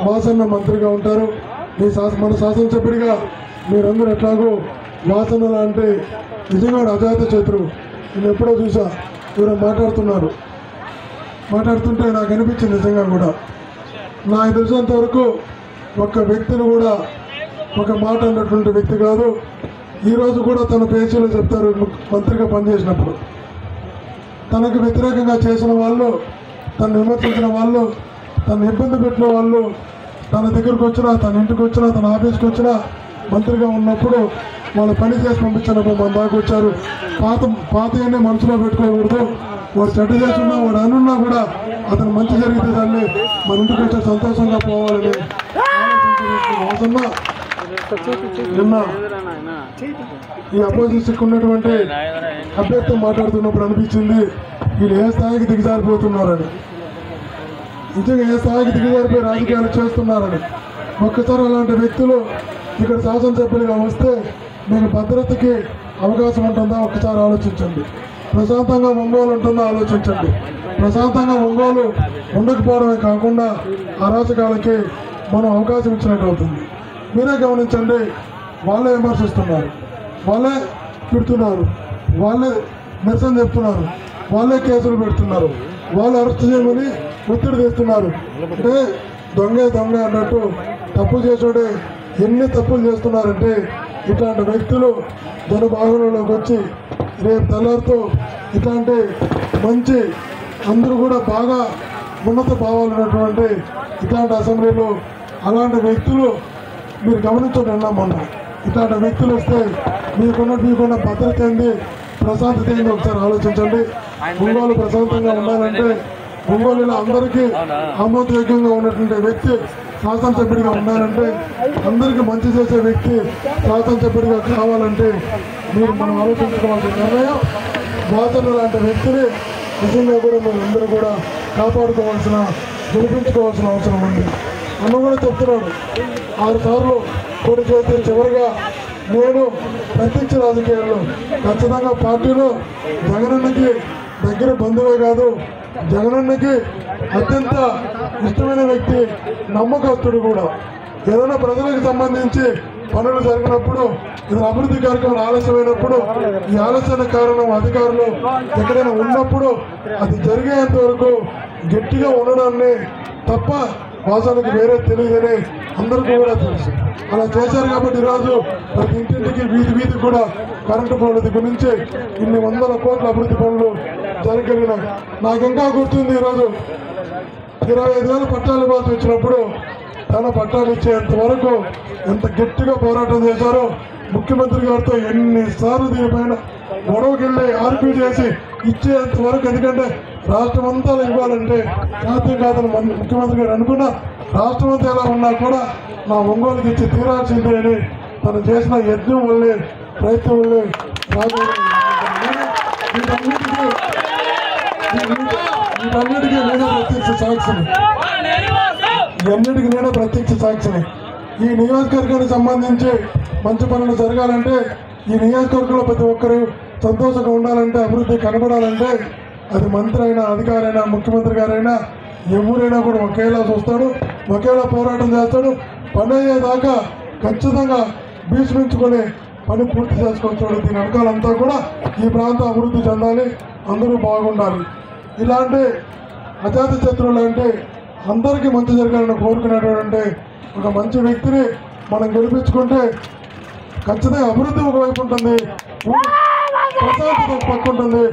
వాసన్న మంత్రిగా ఉంటారు. మన శాసనసభ్యుడిగా మీరందరూ ఎట్లాగో వాసన లాంటి నిజంగా అజాత శత్రువు. నేను ఎప్పుడో చూసా ఎవరో మాట్లాడుతుంటే నాకు అనిపించింది నిజంగా కూడా. నాకు తెలిసినంత వరకు ఒక్క వ్యక్తిని కూడా ఒక మాట అన్నటువంటి వ్యక్తి కాదు. ఈరోజు కూడా తన పేజీలో చెప్తారు, మంత్రిగా పనిచేసినప్పుడు తనకు వ్యతిరేకంగా చేసిన వాళ్ళు, తను విమర్శించిన వాళ్ళు, తను ఇబ్బంది పెట్టిన వాళ్ళు తన దగ్గరకు వచ్చినా, తన ఇంటికి వచ్చినా, తన ఆఫీస్కి వచ్చినా, మంత్రిగా ఉన్నప్పుడు వాళ్ళు పని చేసి పంపించినప్పుడు మన దాకా వచ్చారు. పాతయన్నీ మనసులో పెట్టుకోకూడదు. వాడు చెడ్డ చేస్తున్నా, వాడు అనున్నా కూడా అతను మంచి జరిగితే దాన్ని మన ఇంటికి వచ్చి సంతోషంగా పోవాలని వాసన్న నిన్న ఈ అపోజిషన్కి ఉన్నటువంటి అభ్యర్థి మాట్లాడుతున్నప్పుడు అనిపించింది వీళ్ళు ఏ స్థాయికి దిగజారిపోతున్నారని. నిజంగా ఏ స్థాయికి దిగజారిపోయి రాజకీయాలు చేస్తున్నారని. ఒక్కసారి అలాంటి వ్యక్తులు ఇక్కడ శాసనసభ్యులుగా వస్తే మీకు భద్రతకి అవకాశం ఉంటుందా ఒక్కసారి ఆలోచించండి. ప్రశాంతంగా ఒంగోలు ఉంటుందో ఆలోచించండి. ప్రశాంతంగా ఒంగోలు ఉండకపోవడమే కాకుండా అరాచకాలకి మనం అవకాశం ఇచ్చినట్టు అవుతుంది. మీరే గమనించండి, వాళ్ళే విమర్శిస్తున్నారు, వాళ్ళే తిడుతున్నారు, వాళ్ళే నిరసన చెప్తున్నారు, వాళ్ళే కేసులు పెడుతున్నారు, వాళ్ళు అరెస్ట్ చేయమని ఒత్తిడి తెస్తున్నారు. అంటే దొంగ అన్నట్టు తప్పు చేసాడే ఎన్ని తప్పులు చేస్తున్నారంటే ఇట్లాంటి వ్యక్తులు జనభాగంలోకి వచ్చి రేపు తెల్లారితో ఇట్లాంటి మంచి అందరూ కూడా బాగా ఉన్నత భావాలున్నటువంటి ఇట్లాంటి అసెంబ్లీలో అలాంటి వ్యక్తులు మీరు గమనించండి. మొన్న ఇట్లాంటి వ్యక్తులు వస్తే మీకున్న భద్రత ఏంది, ప్రశాంతత ఏంది ఒకసారి ఆలోచించండి. ఒంగోలు ప్రశాంతంగా ఉండాలంటే, ఒంగోలులో అందరికీ ఆమోదయోగ్యంగా ఉన్నటువంటి వ్యక్తి శాసనసభ్యుడిగా ఉండాలంటే, అందరికీ మంచి చేసే వ్యక్తి శాసనసభ్యుడిగా కావాలంటే మనం ఆలోచించుకోవాల్సిన నిర్ణయం వాసన లాంటి వ్యక్తిని నిజంగా కూడా మనం అందరూ కూడా కాపాడుకోవాల్సిన, గెలిపించుకోవాల్సిన అవసరం ఉంది. అన్న కూడా చెప్తున్నాడు 6 సార్లు పోటీ చేస్తే చివరిగా నేను ప్రత్యక్ష రాజకీయాల్లో ఖచ్చితంగా పార్టీలో జగనన్నకి దగ్గర బంధువే కాదు, జగనన్నకి అత్యంత ఇష్టమైన వ్యక్తి, నమ్మకస్తుడు కూడా. ఏదైనా ప్రజలకు సంబంధించి పనులు జరిగినప్పుడు, ఏదైనా అభివృద్ధి కార్యక్రమాలు ఆలస్యమైనప్పుడు, ఈ ఆలస్యానికి కారణం అధికారులు ఎక్కడైనా ఉన్నప్పుడు అది జరిగేంత వరకు గట్టిగా ఉండడాన్ని తప్ప వాసనకి వేరే తెలియదని అందరికీ కూడా తెలుసు. అలా చేశారు కాబట్టి ఈరోజు ప్రతి ఇంటింటికి వీధికి కూడా కరెంటు పనుల గురించి ఇన్ని వందల కోట్ల అభివృద్ధి పనులు జరగలిగినాయి. నాకు ఇంకా గుర్తుంది, ఈరోజు 25,000 పట్టాలు బాధ వచ్చినప్పుడు తన పట్టాలు ఇచ్చేంత వరకు ఎంత గట్టిగా పోరాటం చేశారో ముఖ్యమంత్రి గారితో ఎన్నిసార్లు దీనిపైన గొడవకి వెళ్ళి ఆర్గ్యూ చేసి ఇచ్చేంత వరకు. ఎందుకంటే రాష్ట్రం అంతా ఇవ్వాలంటే సాధ్యం కాదని ముఖ్యమంత్రి గారు అనుకున్నా, రాష్ట్రం అంతా ఎలా ఉన్నా కూడా నా ఒంగోలుకి ఇచ్చి తీరాల్సిందే అని తను చేసిన యజ్ఞం వల్లే, ప్రయత్నం వల్లే వీటన్నిటికీ నేనే ప్రత్యక్ష సాక్షిని. ఇవన్నిటికీ నేనే ప్రత్యక్ష సాక్షిని. ఈ నియోజకవర్గానికి సంబంధించి మంచి పనులు జరగాలంటే, ఈ నియోజకవర్గంలో ప్రతి ఒక్కరు సంతోషంగా ఉండాలంటే, అభివృద్ధి కనబడాలంటే అది మంత్రి అయినా, అధికారైనా, ముఖ్యమంత్రి గారైనా ఎవరైనా కూడా ఒకేలా చూస్తాడు, ఒకేలా పోరాటం చేస్తాడు. పని అయ్యేదాకా ఖచ్చితంగా భీష్మించుకొని పని పూర్తి చేసుకొస్తాడు. దీని వెనకాలంతా కూడా ఈ ప్రాంతం అభివృద్ధి చెందాలి, అందరూ బాగుండాలి. ఇలాంటి అజాత శత్రువులు అంటే అందరికీ మంచి జరగాలని కోరుకునేటువంటి ఒక మంచి వ్యక్తిని మనం గెలిపించుకుంటే ఖచ్చితంగా అభివృద్ధి ఒకవైపు ఉంటుంది, ప్రశాంతత ఒక పక్క ఉంటుంది.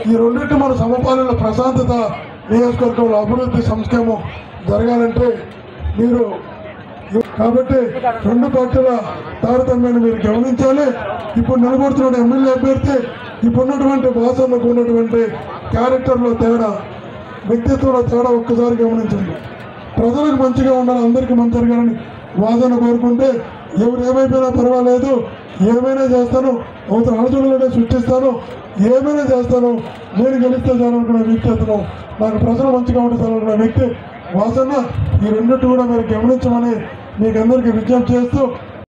ఈ రెండింటి మన సమపాలన ప్రశాంతత, నియోజకవర్గంలో అభివృద్ధి, సంక్షేమం జరగాలంటే మీరు కాబట్టి 2 పార్టీల తారతమ్యాన్ని మీరు గమనించాలి. ఇప్పుడు నిలబడుతున్న ఎమ్మెల్యే అభ్యర్థి ఇప్పుడున్నటువంటి వాసనకు ఉన్నటువంటి క్యారెక్టర్లో తేడా, వ్యక్తిత్వంలో తేడా ఒక్కసారి గమనించండి. ప్రజలకు మంచిగా ఉండాలి, అందరికీ మంచి జరగాలని వాసన కోరుకుంటే ఎవరు ఏమైపోయినా పర్వాలేదు, ఏమైనా చేస్తాను, అవతల అడుగులోనే సృష్టిస్తాను, ఏమైనా చేస్తాను, నేను గెలిస్తే చాలనుకునే వ్యక్తి అతను, నాకు ప్రజలు మంచిగా ఉంటే చాలనుకునే వ్యక్తి వాసన. ఈ రెండింటి కూడా మీరు గమనించమని మీకు అందరికీ విజ్ఞప్తి చేస్తూ